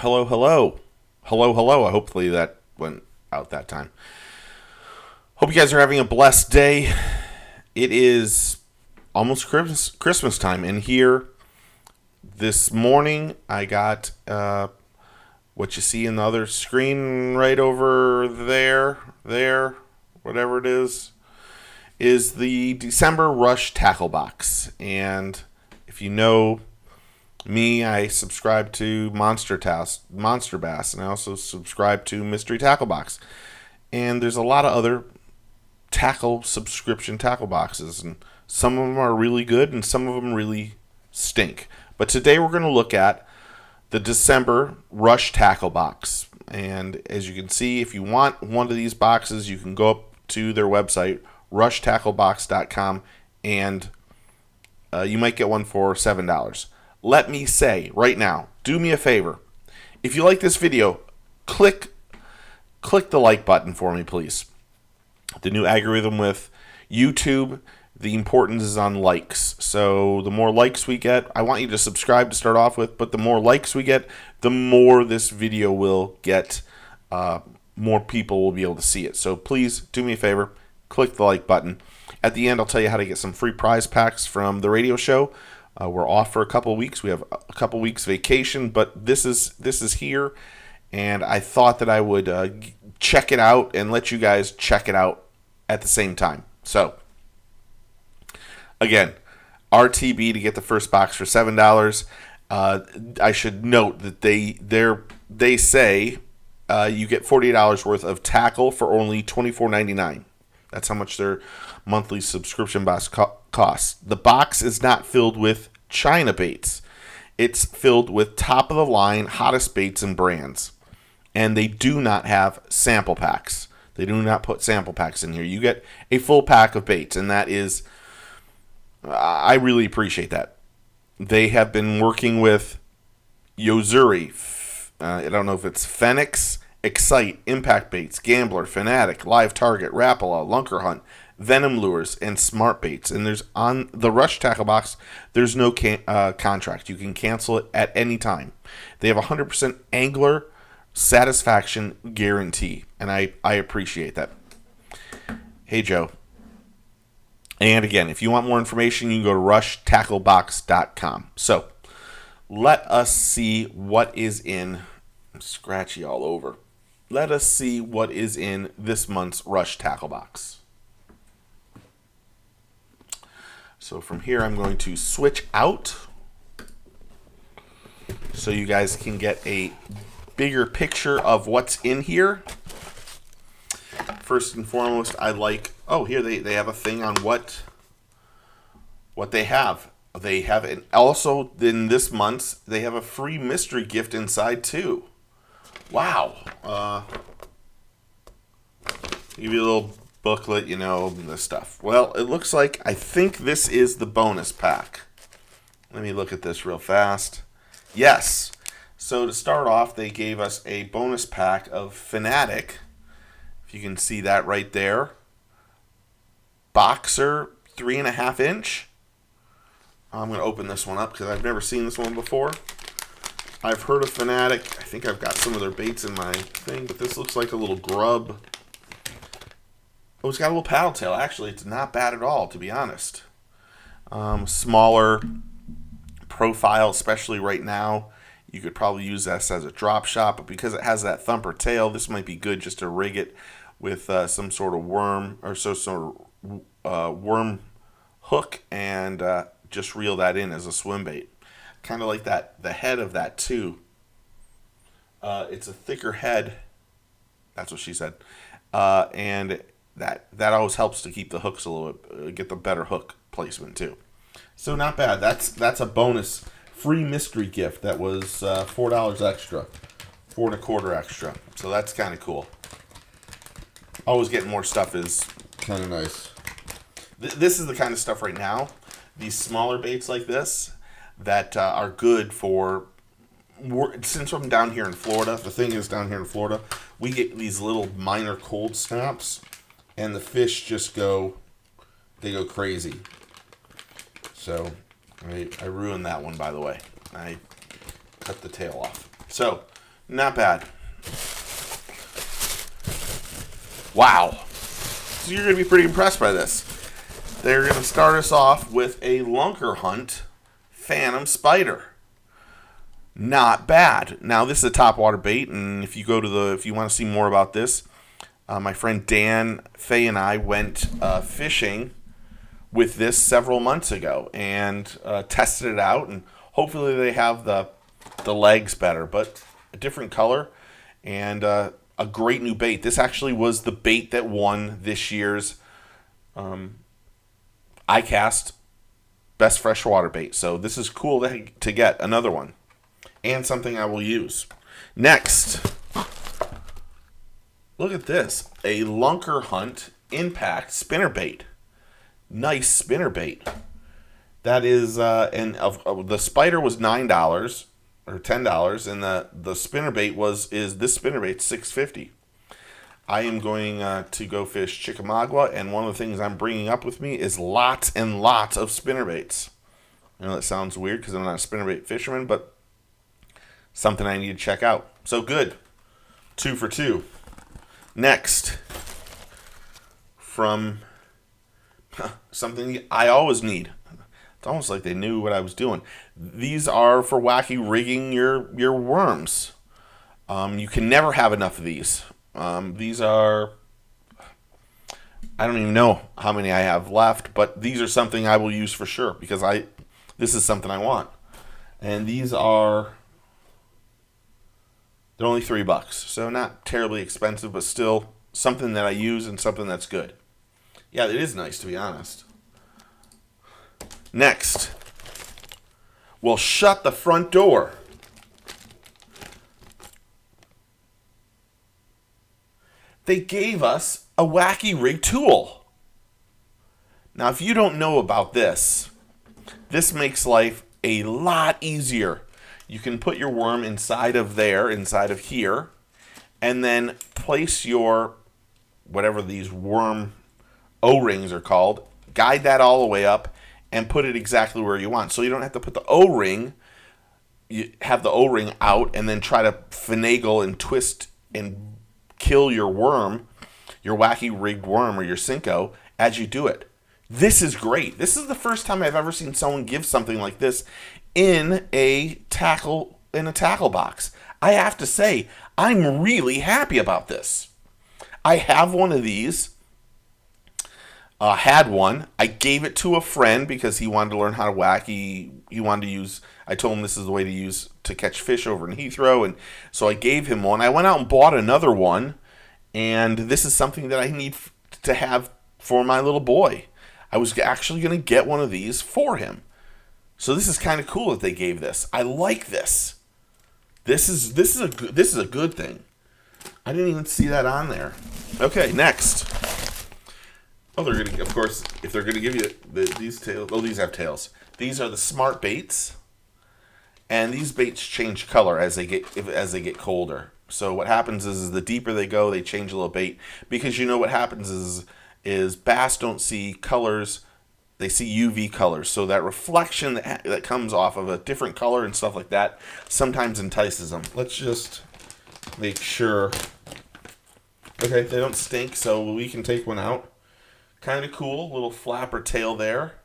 Hello, hello. Hello, hello. Hopefully that went out that time. Hope you guys are having a blessed day. It is almost Christmas time, and here this morning I got what you see in the other screen right over there, whatever it is the December Rush Tackle Box. And if you know me, I subscribe to Monster Bass, and I also subscribe to Mystery Tackle Box. And there's a lot of other subscription tackle boxes, and some of them are really good, and some of them really stink. But today we're going to look at the December Rush Tackle Box. And as you can see, if you want one of these boxes, you can go up to their website, rushtacklebox.com, and you might get one for $7. Let me say right now, do me a favor. If you like this video, click the like button for me, please. The new algorithm with YouTube, the importance is on likes. So the more likes we get, I want you to subscribe to start off with, but the more likes we get, the more this video will get, more people will be able to see it. So please do me a favor, click the like button. At the end, I'll tell you how to get some free prize packs from the radio show. We're off for a couple of weeks. We have a couple weeks vacation, but this is here, and I thought that I would check it out and let you guys check it out at the same time. So, again, RTB to get the first box for $7. I should note that they say you get $48 worth of tackle for only $24.99. That's how much their monthly subscription box costs. The box is not filled with China baits. It's filled with top-of-the-line, hottest baits and brands. And they do not have sample packs. They do not put sample packs in here. You get a full pack of baits, and that is, I really appreciate that. They have been working with Yo-Zuri. I don't know if it's Phoenix, Excite, Impact Baits, Gambler, Fanatic, Live Target, Rapala, Lunker Hunt, Venom Lures, and Smart Baits. And there's on the Rush Tackle Box, there's no contract. You can cancel it at any time. They have 100% angler satisfaction guarantee, and I appreciate that. Hey, Joe. And again, if you want more information, you can go to rushtacklebox.com. So let us see what is in. I'm scratchy all over. Let us see what is in this month's Rush Tackle Box. So from here, I'm going to switch out so you guys can get a bigger picture of what's in here. First and foremost, I like, here they have a thing on what they have. They have, and also in this month's, they have a free mystery gift inside too. Wow. Give you a little booklet, this stuff. Well, it looks like, I think this is the bonus pack. Let me look at this real fast. Yes. So to start off, they gave us a bonus pack of Fanatic. If you can see that right there. Boxer 3.5 inch. I'm going to open this one up because I've never seen this one before. I've heard of Fanatic. I think I've got some of their baits in my thing, but this looks like a little grub. Oh, it's got a little paddle tail. Actually, it's not bad at all, to be honest. Smaller profile, especially right now. You could probably use this as a drop shot, but because it has that thumper tail, this might be good just to rig it with some sort of worm or worm hook and just reel that in as a swim bait. Kind of like that, the head of that too. It's a thicker head. That's what she said. And that always helps to keep the hooks a little bit, get the better hook placement too. So not bad. That's a bonus free mystery gift that was $4 extra, $4.25 extra. So that's kind of cool. Always getting more stuff is kind of nice. This is the kind of stuff right now. These smaller baits like this that are good for. Since I'm down here in Florida, the thing is down here in Florida, we get these little minor cold snaps, and the fish just go crazy. So I ruined that one, by the way. I cut the tail off. So Not bad. Wow. So you're going to be pretty impressed by this. They're going to start us off with a Lunker Hunt Phantom Spider. Not bad. Now, this is a topwater bait, and if you want to see more about this, my friend Dan Fay and I went fishing with this several months ago and tested it out, and hopefully they have the legs better, but a different color and a great new bait. This actually was the bait that won this year's iCast Best Freshwater Bait. So this is cool to get another one and something I will use. Next, look at this. A Lunker Hunt Impact Spinnerbait. Nice spinnerbait. That is, the spider was $9 or $10, and the spinnerbait this spinnerbait $6.50. I am going to go fish Chickamauga, and one of the things I'm bringing up with me is lots and lots of spinnerbaits. I know that sounds weird because I'm not a spinnerbait fisherman, but something I need to check out. So good. 2 for 2. Next, from something I always need. It's almost like they knew what I was doing. These are for wacky rigging your worms. You can never have enough of these. These are, I don't even know how many I have left, but these are something I will use for sure because this is something I want. And these are, they're only $3, so not terribly expensive, but still something that I use and something that's good. Yeah, it is nice, to be honest. Next, we'll shut the front door. They gave us a Wacky Rig tool. Now, if you don't know about this makes life a lot easier. You can put your worm inside of here, and then place your, whatever these worm O-rings are called, guide that all the way up, and put it exactly where you want. So you don't have to put the O-ring, you have the O-ring out, and then try to finagle and twist and kill your worm, your wacky rigged worm or your Senko as you do it. This is great. This is the first time I've ever seen someone give something like this in a tackle box. I have to say, I'm really happy about this. I have one of these. Had one. I gave it to a friend because he wanted to learn how to wacky. He wanted to use. I told him this is the way to catch fish over in Heathrow, and so I gave him one. I went out and bought another one, and this is something that I need to have for my little boy. I was actually going to get one of these for him. So this is kind of cool that they gave this. I like this. This is a good thing. I didn't even see that on there. Okay, next. Oh, they're gonna, of course, if they're gonna give you these tails. Oh, these have tails. These are the smart baits, and these baits change color as they get colder. So what happens is the deeper they go, they change a little bait, because you know what happens is bass don't see colors. They see UV colors, so that reflection that comes off of a different color and stuff like that sometimes entices them. Let's just make sure. Okay, they don't stink, so we can take one out. Kind of cool, little flapper tail there.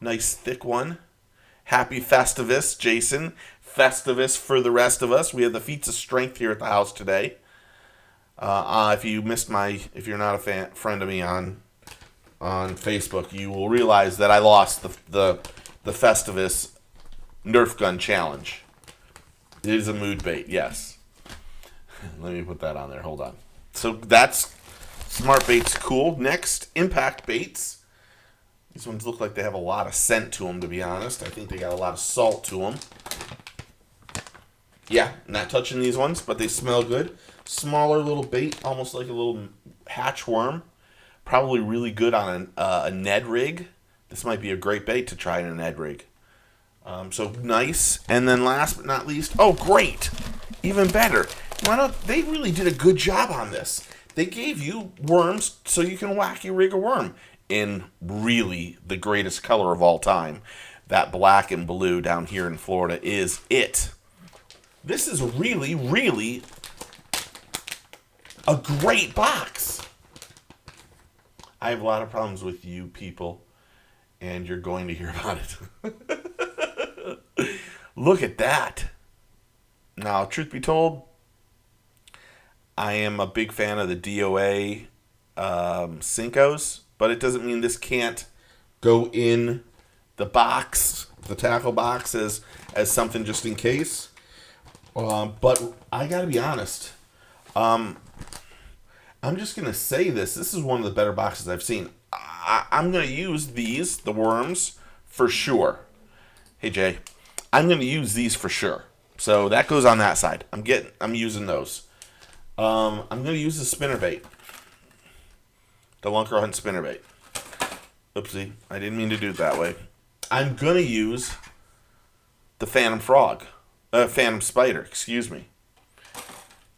Nice thick one. Happy Festivus, Jason. Festivus for the rest of us. We have the feats of strength here at the house today. If you're not a friend of me on Facebook, you will realize that I lost the Festivus Nerf gun challenge. It is a mood bait, yes. Let me put that on there. Hold on. So that's smart baits, cool. Next, impact baits. These ones look like they have a lot of scent to them, to be honest. I think they got a lot of salt to them. Yeah, not touching these ones, but they smell good. Smaller little bait, almost like a little hatch worm. Probably really good on a Ned rig. This might be a great bait to try in a Ned rig. So nice. And then last but not least, oh great, even better. They really did a good job on this. They gave you worms so you can wacky rig a worm in really the greatest color of all time. That black and blue down here in Florida is it. This is really, really a great box. I have a lot of problems with you people, and you're going to hear about it. Look at that. Now, truth be told, I am a big fan of the DOA Cincos, but it doesn't mean this can't go in the box, the tackle box, as something just in case. But I gotta be honest. I'm just gonna say this. This is one of the better boxes I've seen. I'm gonna use these, the worms, for sure. Hey Jay, I'm gonna use these for sure. So that goes on that side. I'm using those. I'm gonna use the spinnerbait, the Lunker Hunt spinnerbait. Oopsie, I didn't mean to do it that way. I'm gonna use the Phantom Spider. Excuse me.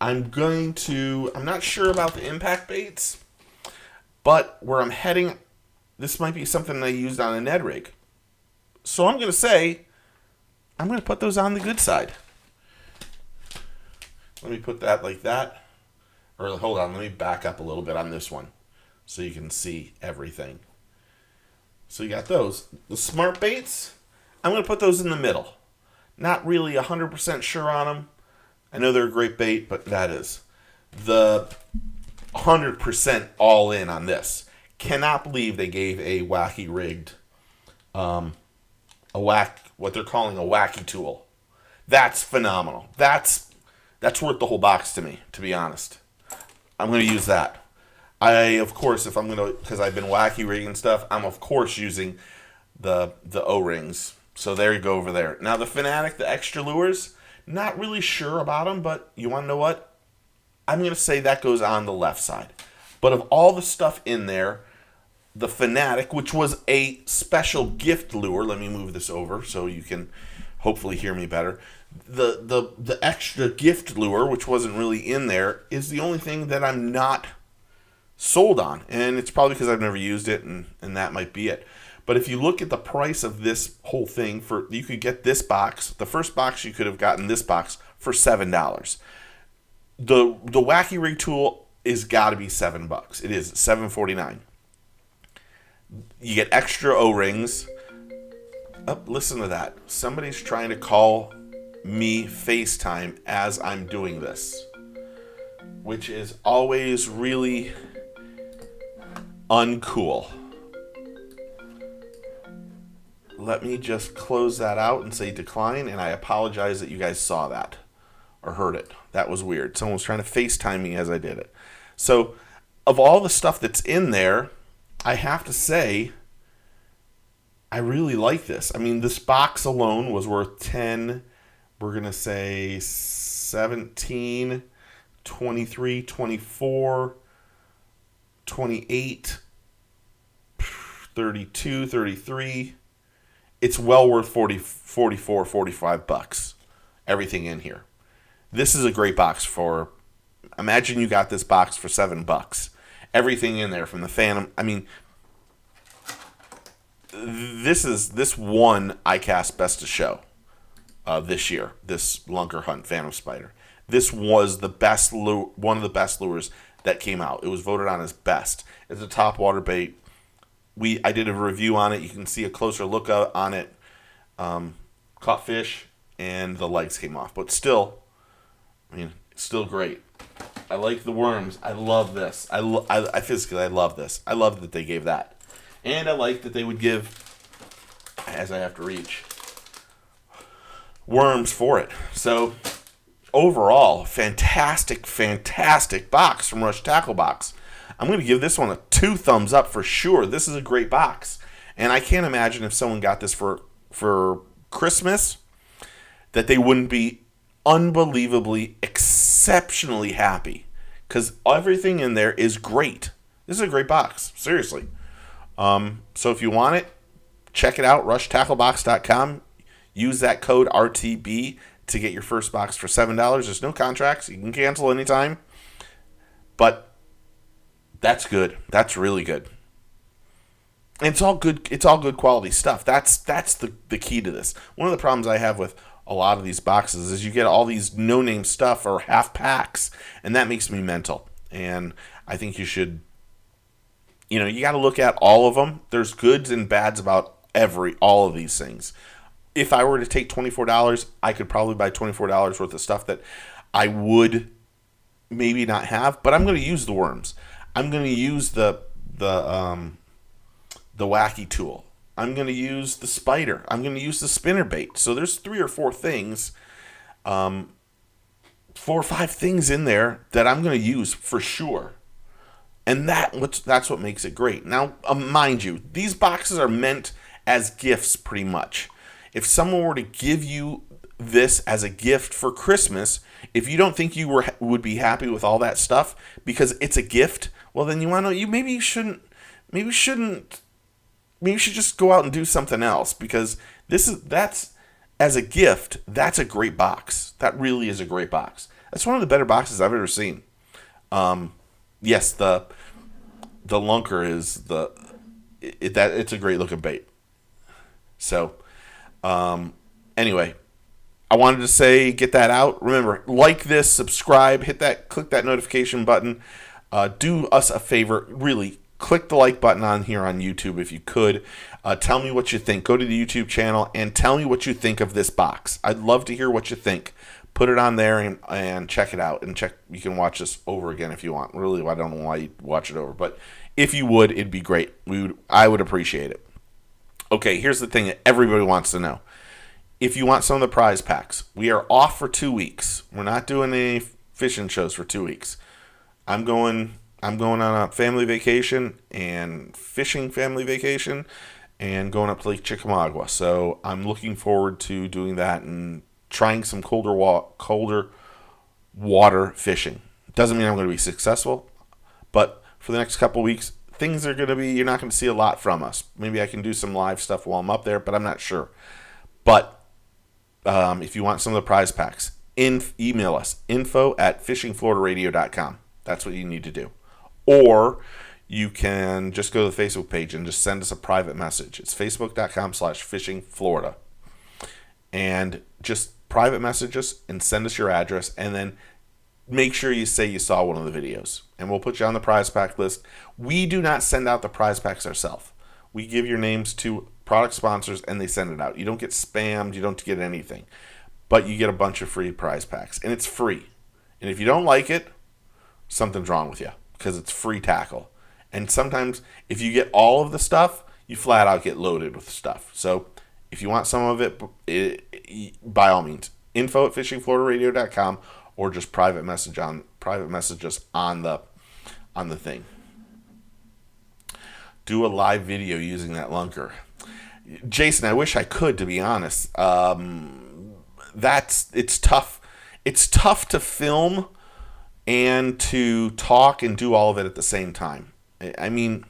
I'm not sure about the impact baits, but where I'm heading, this might be something I used on a Ned rig. So I'm going to say, I'm going to put those on the good side. Let me put that like that. Or hold on, let me back up a little bit on this one so you can see everything. So you got those. The smart baits, I'm going to put those in the middle. Not really 100% sure on them. I know they're a great bait, but that is the 100% all in on this. Cannot believe they gave a wacky rigged, what they're calling a wacky tool. That's phenomenal. That's worth the whole box to me, to be honest. I'm going to use that. Of course, because I've been wacky rigging stuff, I'm of course using the O-rings. So there you go over there. Now the Fanatic, the extra lures, not really sure about them, but you want to know what? I'm going to say that goes on the left side. But of all the stuff in there, the Fanatic, which was a special gift lure, let me move this over so you can hopefully hear me better. The extra gift lure, which wasn't really in there, is the only thing that I'm not sold on. And it's probably because I've never used it, and that might be it. But if you look at the price of this whole thing, you could get this box. The first box you could have gotten this box for $7. The Wacky Rig tool is got to be $7. It is $7.49. You get extra O-rings. Oh, listen to that. Somebody's trying to call me FaceTime as I'm doing this, which is always really uncool. Let me just close that out and say decline, and I apologize that you guys saw that or heard it. That was weird. Someone was trying to FaceTime me as I did it. So, of all the stuff that's in there, I have to say, I really like this. I mean, this box alone was worth 10, we're going to say 17, 23, 24, 28, 32, 33. It's well worth 44, 45 bucks. Everything in here. This is a great box for, imagine you got this box for $7. Everything in there from the Phantom. I mean, this won ICAST Best of Show this year. This Lunker Hunt Phantom Spider. This was the best one of the best lures that came out. It was voted on as best. It's a top water bait. I did a review on it. You can see a closer look on it. Caught fish, and the legs came off. But still, I mean, it's still great. I like the worms. I love this. I physically love this. I love that they gave that. And I like that they would give, as I have to reach, worms for it. So, overall, fantastic box from Rush Tackle Box. I'm going to give this one a 2 thumbs up for sure. This is a great box. And I can't imagine if someone got this for Christmas that they wouldn't be unbelievably, exceptionally happy. Because everything in there is great. This is a great box. Seriously. So if you want it, check it out. RushTackleBox.com. Use that code RTB to get your first box for $7. There's no contracts. You can cancel anytime. But that's good. That's really good. And it's all good quality stuff. That's the key to this. One of the problems I have with a lot of these boxes is you get all these no-name stuff or half packs, and that makes me mental. And I think you should, you got to look at all of them. There's goods and bads about all of these things. If I were to take $24, I could probably buy $24 worth of stuff that I would maybe not have, but I'm going to use the worms. I'm going to use the wacky tool. I'm going to use the spider. I'm going to use the spinnerbait. So there's 3 or 4 things, 4 or 5 things in there that I'm going to use for sure. And that's what makes it great. Now, mind you, these boxes are meant as gifts pretty much. If someone were to give you this as a gift for Christmas, if you don't think you would be happy with all that stuff because it's a gift, well, then you want to know, maybe you should just go out and do something else, because that's as a gift, that's a great box. That really is a great box. That's one of the better boxes I've ever seen. Yes, the lunker is it's a great looking bait. So, anyway, I wanted to say, get that out. Remember, like this, subscribe, click that notification button. Do us a favor, really, click the like button on here on YouTube if you could. Tell me what you think. Go to the YouTube channel and tell me what you think of this box. I'd love to hear what you think. Put it on there and check it out. And you can watch this over again if you want. Really, I don't know why you'd watch it over, but if you would, it'd be great. I would appreciate it. Okay, here's the thing that everybody wants to know. If you want some of the prize packs, we are off for 2 weeks. We're not doing any fishing shows for 2 weeks. I'm going on a family vacation and fishing family vacation and going up to Lake Chickamauga. So I'm looking forward to doing that and trying some colder water fishing. Doesn't mean I'm going to be successful, but for the next couple weeks, things are going to be, you're not going to see a lot from us. Maybe I can do some live stuff while I'm up there, but I'm not sure. But if you want some of the prize packs, email us, info@fishingfloridaradio.com. That's what you need to do. Or you can just go to the Facebook page and just send us a private message. It's facebook.com/fishingflorida. And just private message us and send us your address, and then make sure you say you saw one of the videos, and we'll put you on the prize pack list. We do not send out the prize packs ourselves. We give your names to product sponsors, and they send it out. You don't get spammed. You don't get anything. But you get a bunch of free prize packs, and it's free. And if you don't like it, something's wrong with you, because it's free tackle. And sometimes if you get all of the stuff, you flat out get loaded with stuff. So if you want some of it, by all means, info@fishingfloridaradio.com, or just private message us on the thing. Do a live video using that lunker. Jason, I wish I could, to be honest. It's tough. It's tough to film and to talk and do all of it at the same time. I mean,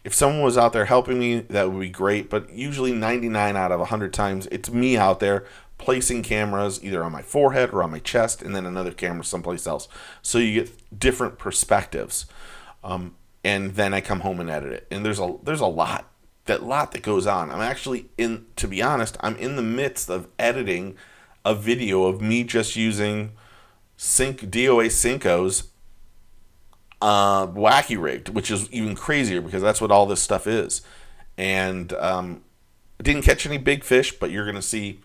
if someone was out there helping me, that would be great. But usually 99 out of 100 times, it's me out there placing cameras either on my forehead or on my chest, and then another camera someplace else. So you get different perspectives. And then I come home and edit it. And there's a lot that goes on. I'm actually to be honest, I'm in the midst of editing a video of me just using DOA Cinco's Wacky Rigged, which is even crazier because that's what all this stuff is. And didn't catch any big fish, but you're going to see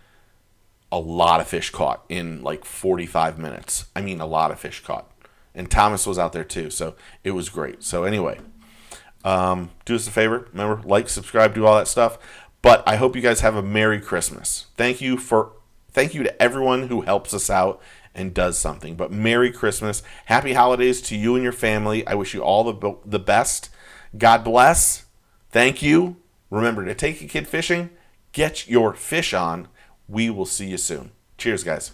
a lot of fish caught in like 45 minutes. I mean, a lot of fish caught. And Thomas was out there too, so it was great. So anyway, do us a favor. Remember, like, subscribe, do all that stuff. But I hope you guys have a Merry Christmas. Thank you to everyone who helps us out and does something. But Merry Christmas. Happy holidays to you and your family. I wish you all the best. God bless. Thank you. Remember to take a kid fishing. Get your fish on. We will see you soon. Cheers, guys.